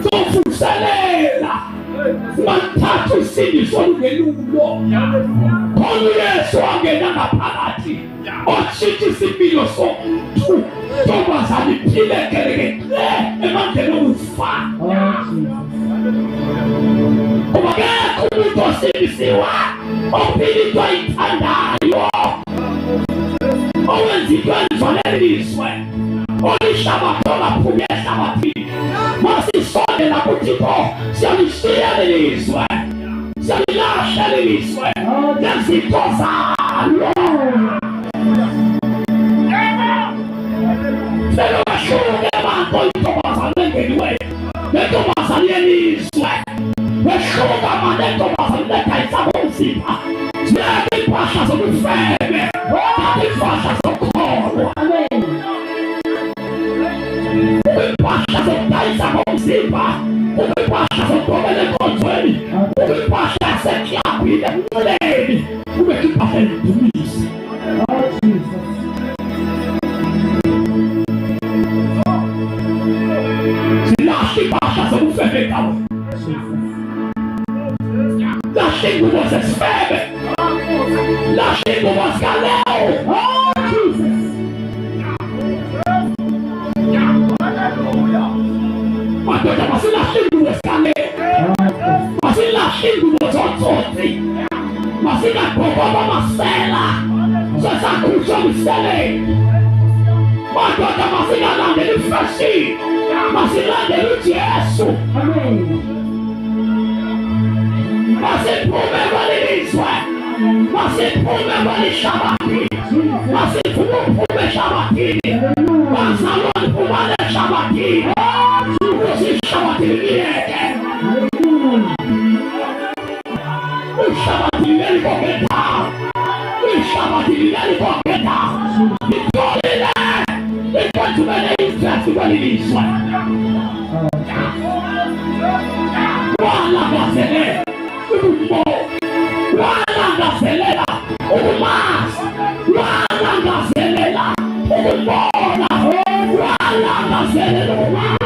sokuselela mathatha usindiso lungelulo khona uYesu wangena ngaphakathi otshintsha impilo somuntu ntombazane iphile kelekele emandleni okufa kuba akekho umuntu osindisiwe ophilitwa yithandayo owenza into enzoleliswe olishaba khona phuma ehlabathini masisondela kuThixo siyalishiya leliswe siyalilahla leliswe nezitho zalo Pero bashoke abantu intombazane engeniweyo nentombazane yeliswe beshoka amanye entombazane letayisa ngomzimba zibeka impahla zobufebe impahla zokholwa impahla zokutayisa ngomzimba impahla zokugobela enkonzweni impahla yaseklabhini emnceleni kubeka impahla elidumisa impahla zobufebe kawe lahle ingubo zesifebe lahle ingubo zikaleyo madoda masilahle ingubo zikaleyo masilahle ingubo zotsotsi masingagoba amasela sesakhutshwa mseleni madoda masingalandela ifashini masilandela uJesu masiphume kwalelizwe masiphume kwalishabathini masiphume eshabathini bazalwane phumane eshabathini ukuze ishabathini liyeke ishabathini lelikoketa ishabathini lelikoketa itolile ikwethumele izefu kwalelizwe walagazelela ubumo walagazelela ubumazi walagazelela ububona walagazelela ububona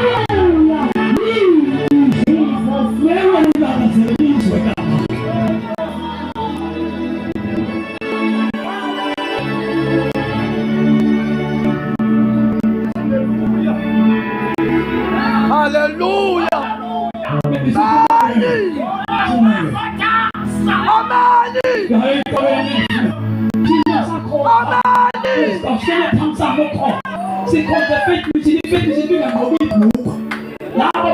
Hallelujah. Amen.